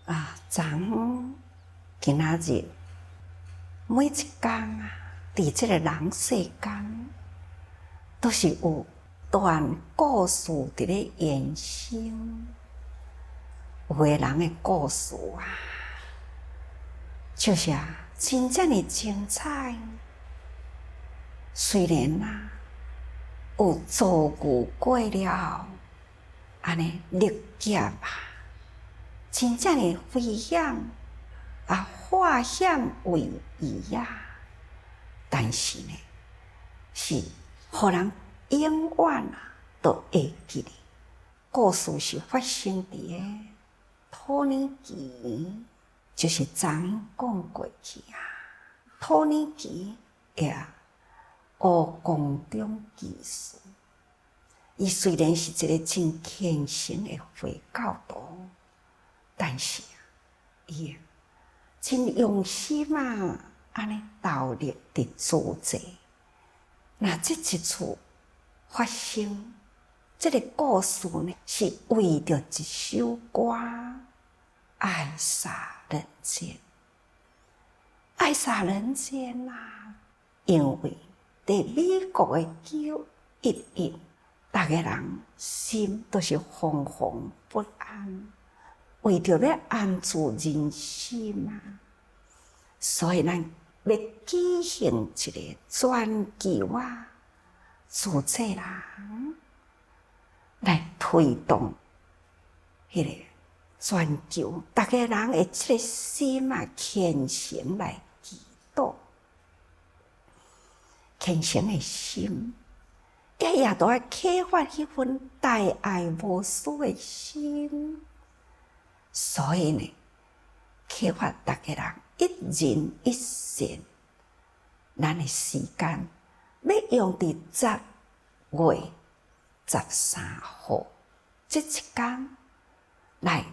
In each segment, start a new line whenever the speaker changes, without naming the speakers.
昨今仔日每一天伫这个人世间，都是有段故事伫咧延伸。有个人的故事就是真正的精彩。虽然有遭遇过了安尼历劫真正的危险化险为夷但是呢，是互人永远都会记得。故事是发生伫个土耳其，就是昨讲过去土耳其乌公中技术，伊虽然是一个真虔诚的回教徒，但是伊真用心安尼投入伫助者。那这一次发生这个故事呢，是为着一首歌《爱洒人间》。爱洒人间因为在美国的911，大家人心都是惶惶不安，为着要安住人心所以咱要举行一个全球助者人来推动迄个全球，大家人的这个心虔诚来祈祷，虔诚的心，也都要启发迄份大爱无私的心。所以呢，启发大家人一人一善，咱的时间要用伫10月13号这一天来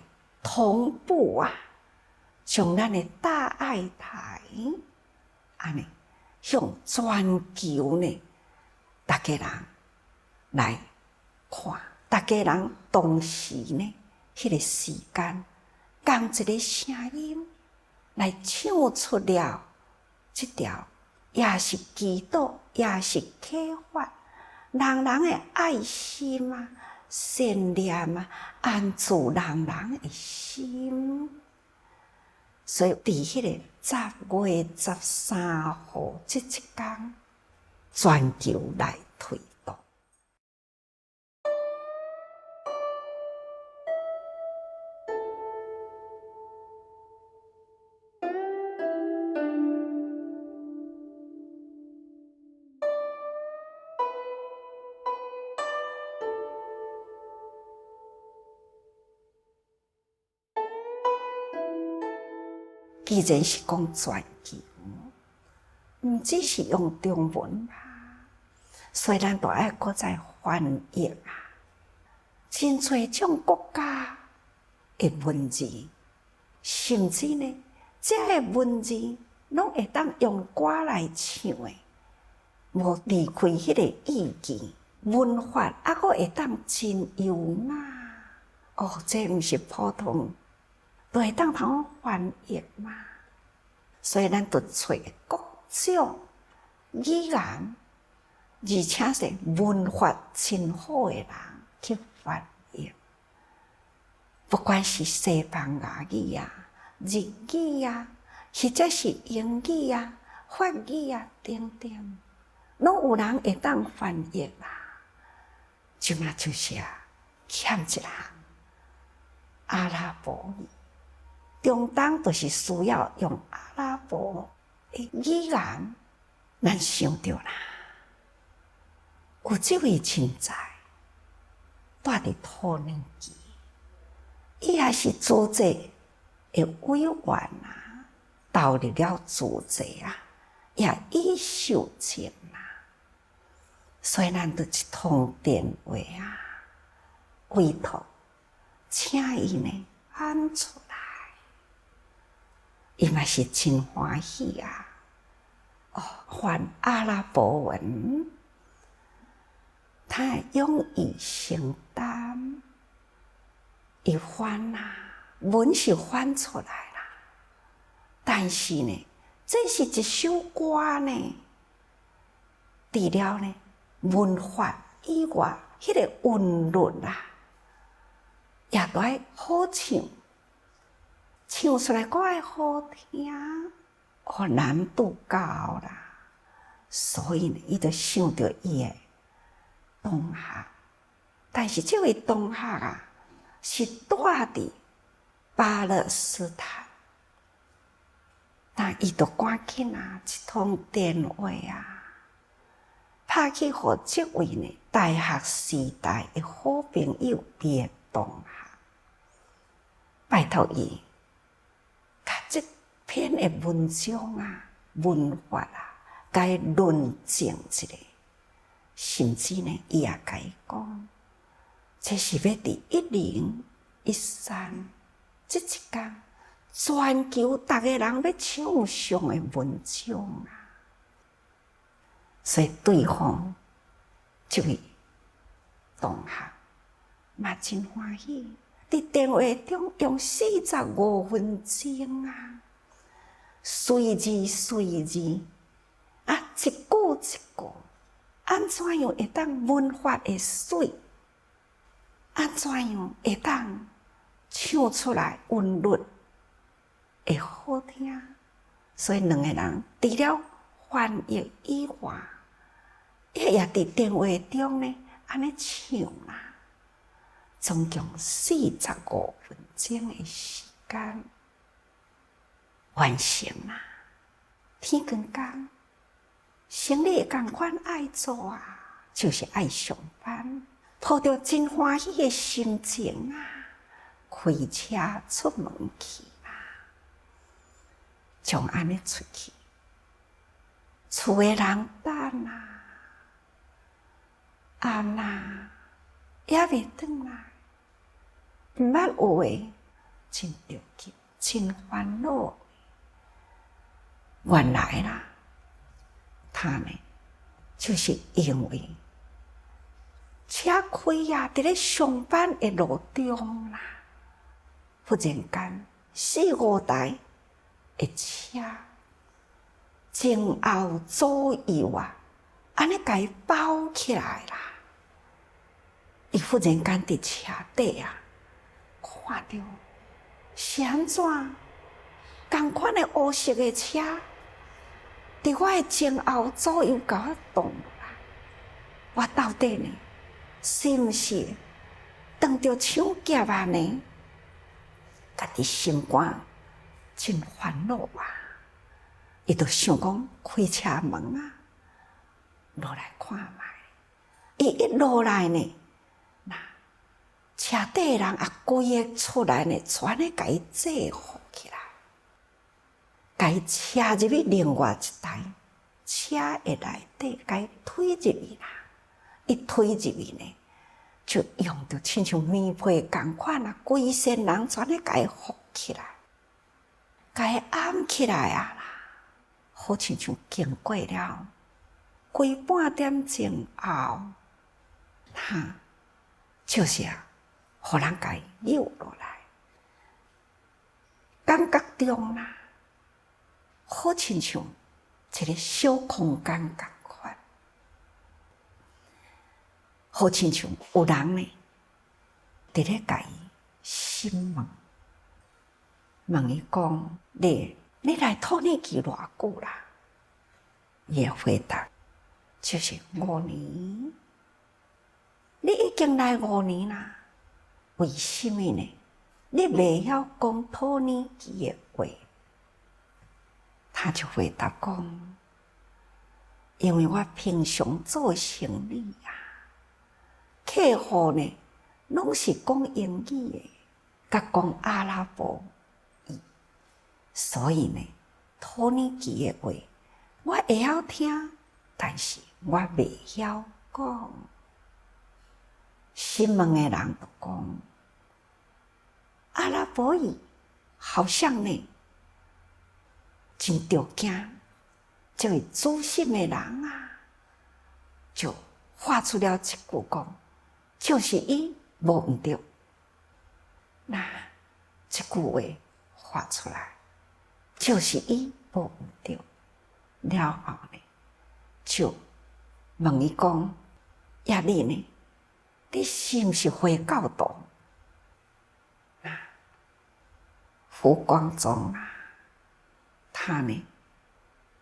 同步将咱的大爱台安尼向全球呢，大家人来看，大家人同时呢，迄个时间，共一个声音来唱出了这条，也是祈祷，也是启发人人的爱心善念安住人人的心。所以伫迄个10月13号这一天，全球来推动。既然是讲全球，毋只是用中文所以咱都要搁再翻译真侪种国家的文字，甚至呢，这个文字拢会当用歌来唱的，无离开迄个意境，文法搁会当真优雅这毋是普通。都会当通翻译所以咱就找各种语言，而且是文法真好的人去翻译。不管是西班牙语日语或者是英语法语等等，拢有人会当翻译即嘛就是欠一项阿拉伯语。中东就是需要用阿拉伯的语言，咱想到有这位人才住伫土耳其，伊也是助者的委员投入了助者也已受尽所以咱就一通电话委托，请伊呢喊出来。伊嘛是真欢喜翻阿拉伯文，他勇于承担，伊翻文是翻出来啦，但是呢，这是一首歌呢。除了呢文法以外，迄个韵律啊，也都爱好唱，唱出来阁爱好听，难度高啦。所以呢，伊就想着伊的同学，但是这位同学啊，是住伫巴勒斯坦，那伊就赶紧啊一通电话啊，拍去互这位呢大学时代的好朋友，伊的同学，拜托伊，甲这篇的文章啊、文法啊，甲伊论证一下，甚至呢，伊也甲伊讲，这是要伫1013这一天，全球逐个人要唱上的文章啊！所以对方这位同学嘛真欢喜，伫电话中用45分钟啊，随字随字啊，一句一句，安怎样会当文法会水？安怎样会当唱出来韵律会好听？所以两个人除了翻译以外，也伫电话中呢，安尼唱啦，总共45分钟的时间完成啦。天光讲，生理共款爱做啊，就是爱上班，抱着真欢喜的心情啊，开车出门去啦，将安尼出去，厝的人等啊。暗啦，也未转来，毋捌有诶，真着急，真烦恼。原来啦，他呢，就是因为车开呀，伫咧上班的路中啦，忽然间4、5台的车前后左右啊，安尼甲伊包起来啦。伊忽然间伫车底啊，看到是安怎同款的乌色的车，伫我的前后左右甲我动落来。我到底呢，是毋是当着抢劫啊呢？家己心肝真烦恼啊！伊就想讲开车门啊，落来看卖。伊一落来呢，车底人也规个出来呢，全咧甲伊制服起来，甲伊车入去另外一台车的内底，甲伊推入去啦。一推入去呢，就用着亲像棉被共款啊，规身人全咧甲伊服起来，甲伊按起来啊啦，好亲像经过了规半点钟后，就是啊。互人甲伊扭落来，感觉中啦，好亲像一个小空间共款，好亲像有人呢，伫咧甲伊询问伊讲：你来土耳其偌久啦？伊回答就是5年。你已经来5年啦。为什么呢？你未晓讲土耳其的话？他就回答讲：因为我平常做生意啊，客户呢拢是讲英语的，甲讲阿拉伯语，所以呢，土耳其的话我会晓听，但是我未晓讲。询问的人就讲，阿拉伯语好像呢，真着惊。这位资深的人啊，就发出了一句讲，就是伊无毋对。那这句话发出来，就是伊无毋对。了后呢，就问伊讲：呀，你呢？你是毋是回教徒？胡光宗啊，他呢，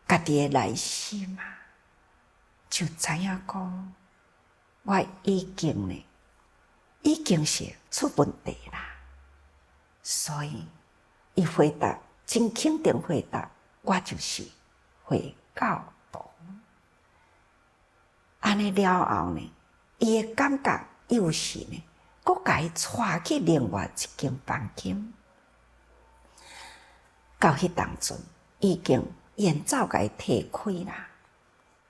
家己的内心啊，就知影讲，我已经是出问题啦。所以，伊回答真肯定回答，我就是回教徒。安尼了后呢，伊的感觉又是呢，佫甲伊带去另外一间房间。到迄当阵，已经沿走甲伊摕开啦，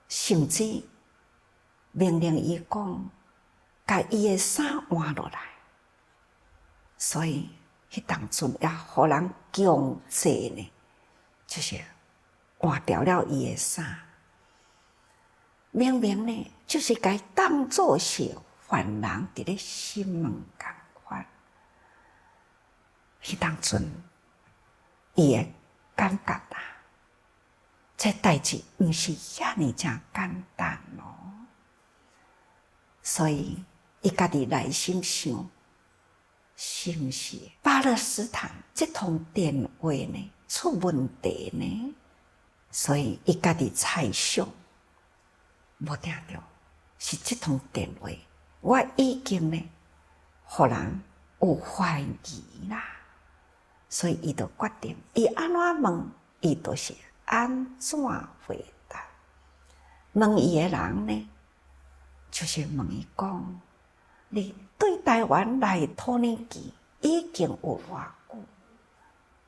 甚至命令伊讲，甲伊的衫换落来。所以迄当阵也互人强制呢，就是换掉了伊的衫。明明呢，就是该当作是犯人伫咧审问共款。迄当阵，伊会感觉啦，这代志毋是遐尼正简单咯。所以，伊家己内心想，是毋是巴勒斯坦这通电话呢出问题呢？所以，伊家己猜想。无听到，是这通电话，我已经呢，互人有怀疑啦，所以伊就决定，伊安怎问，伊就是安怎回答。问伊的人呢，就是问伊讲，你对台湾来土耳其已经有偌久？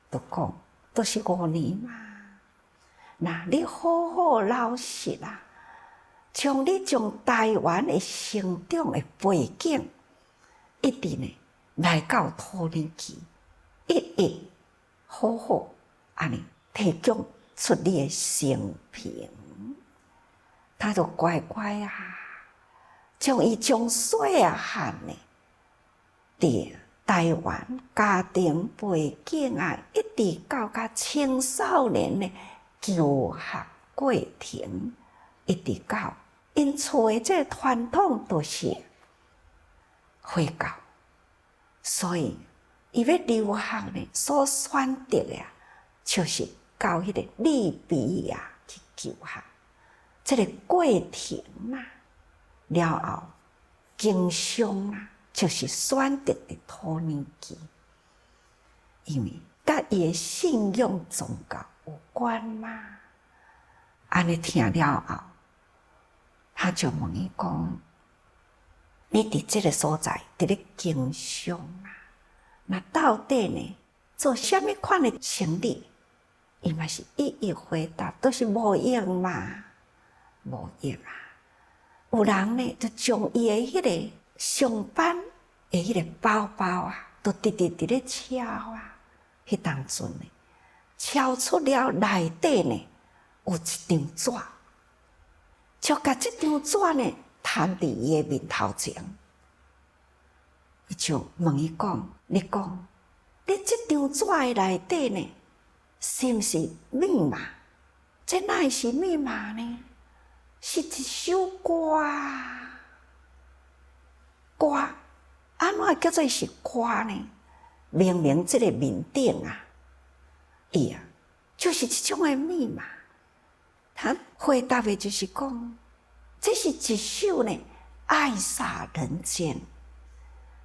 就讲，都是5年嘛。那你好好老实啦。从你从台湾的成长的背景，一直呢来到土耳其，一直好好安尼提供出你的生平，他就乖乖啊，将伊从细汉呢，伫台湾家庭背景啊，一直到青少年呢求学过程，一直到。因厝的这传统都是回教，所以伊要留学呢，所选择的就是到迄个利比亚去求学。这个过程啊，了后经常啊，就是选择的土耳其，因为甲伊的信仰宗教有关嘛。安尼听了后。他就问伊讲：“你伫这个所在伫咧经商啊？那到底呢，做虾米款的生意？”伊嘛是一一回答，都是无用嘛，无用啊！有人呢，就将伊的迄个上班的迄个包包啊，都直直伫咧敲啊。迄当阵呢，敲出了内底呢，有一张纸。就甲这张纸呢摊伫伊的面头前，伊就问伊讲：“你讲，你这张纸的内底呢，是毋是密码？这哪会是密码呢？是一首歌啊！歌，安怎叫做是歌呢？明明这个面顶啊，伊啊，就是这种的密码。”他回答的就是讲，这是一首呢爱洒人间，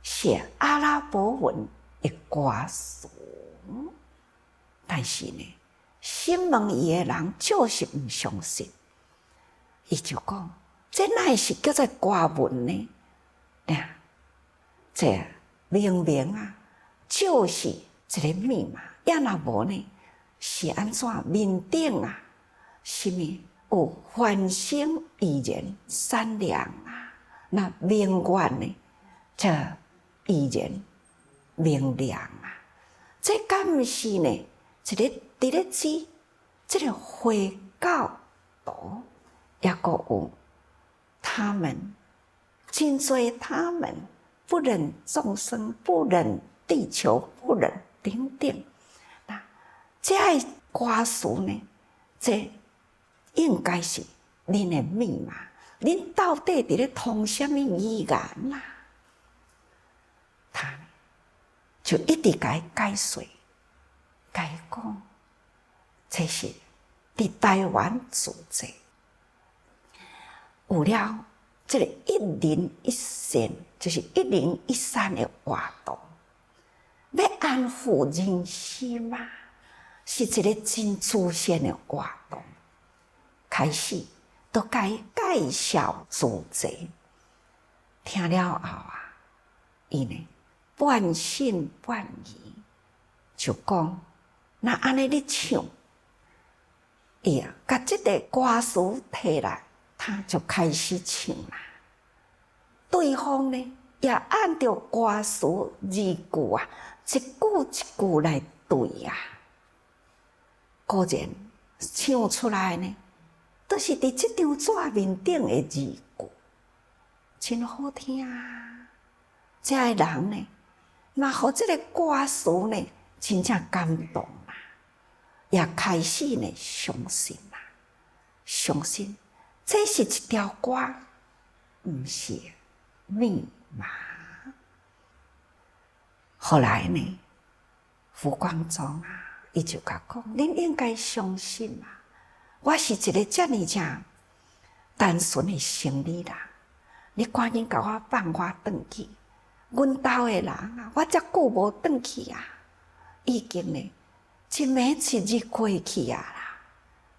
写阿拉伯文的歌词，但是呢，审问伊的人就是唔相信，伊就讲，这哪是叫做歌文呢？这明明啊，就是一个密码，要若无呢，是安怎面顶啊？什么有繁星怡然善良啊？那明愿呢？这怡然明亮啊！这敢毋是呢？一个伫咧指这个回教徒，也个有他们真多他们不忍众生，不忍地球，不忍顶顶。那这个歌词呢，这应该是恁的密码。恁到底伫咧通什么语言啦？他就一直甲伊解说，甲伊讲，这是伫台湾自济，有了这个一人一善，就是一人一善的活动，要安抚人心嘛，是一个真自然的活动。开始都甲伊介绍自济，听了后啊，伊呢半信半疑，就讲：那安尼你唱，伊啊，甲即个歌词摕来，他就开始唱啦。对方呢，也按照歌词字句啊，一句一句来对啊。果然唱出来呢，都是伫即张纸面顶的字句，真好听啊！这个人呢，嘛，互即个歌词呢，真正感动啊，也开始呢相信啦，相信这是一条歌，毋是密码。后来呢，胡光中啊，伊就甲讲：恁应该相信啊，我是一个遮尔正单纯的生理人，你赶紧甲我放我转去。阮兜的人啊，我遮久无转去啊，已经呢一暝一日过去啊啦。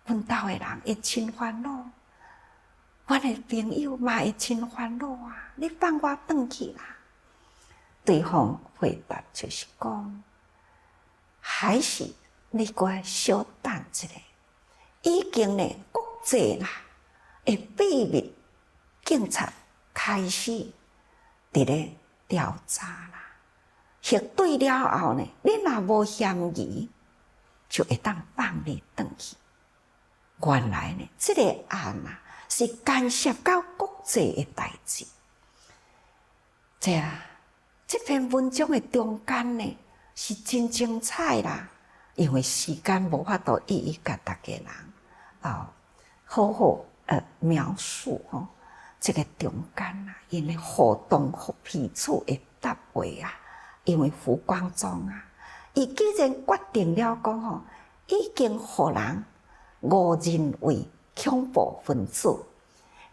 阮兜的人会真烦恼，阮的朋友嘛会真烦恼啊。你放我转去啦。对方回答就是讲，还是你该稍等一下，已经呢国际啦的秘密警察开始伫咧调查啦，核对了后呢，你若无嫌疑，就会当放你转去。原来呢，这个案啊是干涉到国际的代志。这篇文章的中间呢是真精彩啦，因为时间无法度一一甲大家人好好描述吼。这个中间啊，因为互动互彼此的答话啊，因为胡光中啊，伊既然决定了讲吼，已经互人误认为恐怖分子，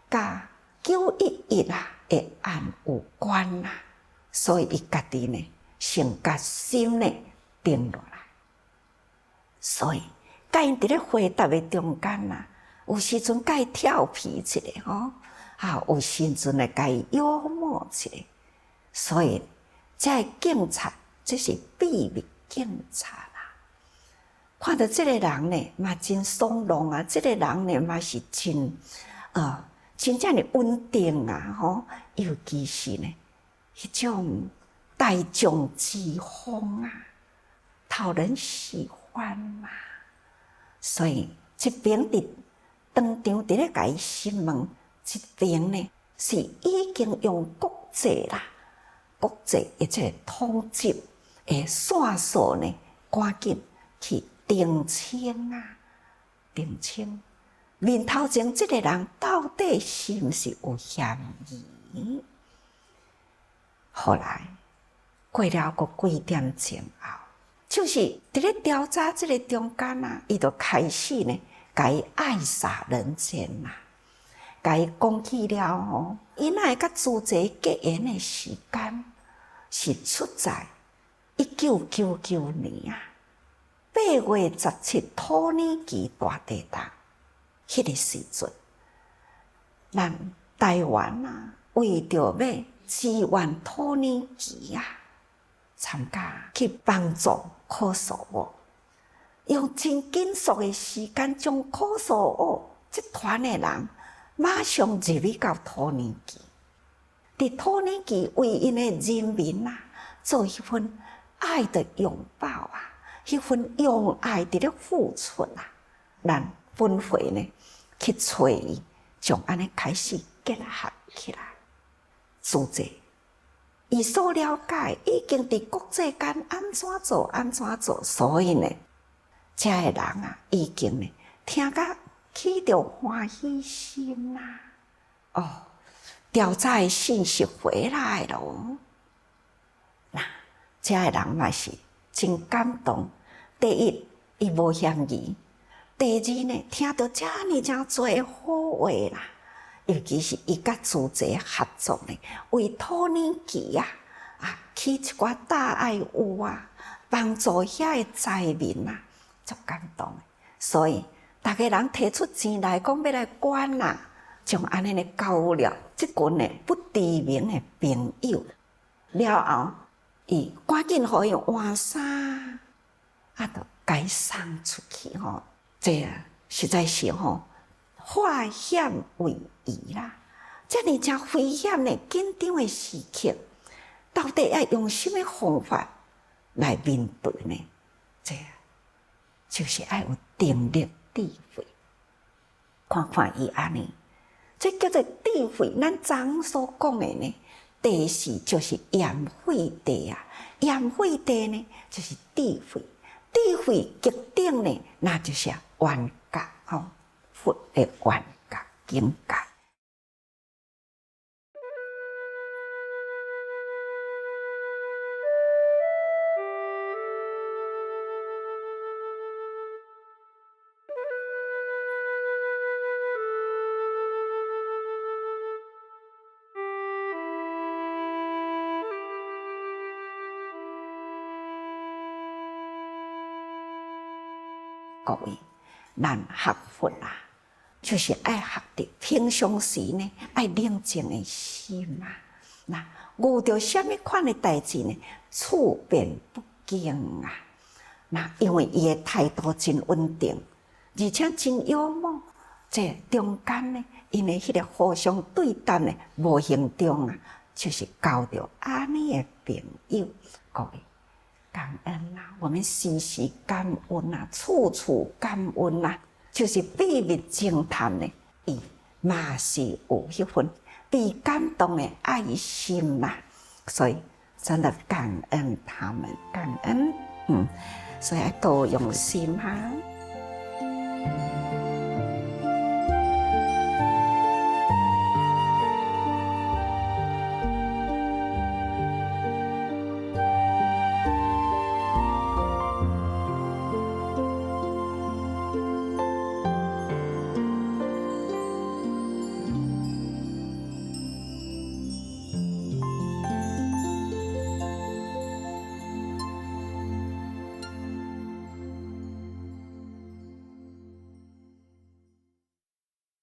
甲911啊的案有关啦，所以伊家己呢，先甲心呢定落来。所以，甲因伫咧回答的中间啊，有时阵甲伊调皮一下吼。有时阵来甲伊幽默一下，所以这警察这是秘密警察啦。看到这个人呢，嘛真爽朗啊！这个人呢，嘛是真正的稳定啊！吼，尤其是呢，迄种大众之风啊，讨人喜欢嘛。所以一边伫当场伫咧甲伊询问。一边呢是已经用国际啦，国际的这个统计的线索呢，赶紧去澄清啊，澄清面头前这个人到底是毋是有嫌疑？后来过了个几点钟后，就是伫咧调查这个中间啊，伊就开始呢，甲伊爱杀人间啦。甲伊讲起了吼，伊若会甲自济结缘的时间是出在1999年啊8月17土耳其大地震，迄个时阵，咱台湾啊为着要支援土耳其啊，参加去帮助科索沃，用真紧速的时间将科索沃集团的人。马上入去到土耳其，伫土耳其为因的人民啊，做迄份爱的拥抱啊，迄份用爱伫咧付出啊，咱本会呢去找伊，从安尼开始结合起来，自济伊所了解已经伫国际间安怎做，所以呢，遮个人啊，已经呢听甲起着欢喜心啦。哦，调查的信息回来咯。那遮个人嘛是真感动。第一，伊无嫌疑；第二呢，听到遮尔真侪好话啦。尤其是伊甲主席合作呢，为土耳其起一寡大爱屋帮助遐个灾民足感动的。所以，逐个人摕出钱来讲要来捐啦，将安尼呢交了即群呢不知名的朋友了后，伊赶紧互伊换衫，就该送出去吼。这实在是化险为夷啦！遮尔真危险的紧张的时刻，到底要用什么方法来面对呢？这就是要有定力、智慧。看看伊安尼，这叫做智慧。咱昨所讲的呢，第四就是验慧地啊。验慧地呢，就是智慧。智慧极顶呢，那就是圆觉佛的圆觉境界。各位，咱学佛就是爱学的平常时呢，爱冷静的心那遇到什么款的代志呢？处变不惊那因为伊的态度真稳定，而且真幽默。这中间呢，因为迄个互相对答呢，无形中就是交到安尼的朋友。各位，感恩我们时时感恩处处感恩就是秘密侦探呢，伊嘛是有迄份被感动的爱心所以真的感恩他们，感恩，所以要多用心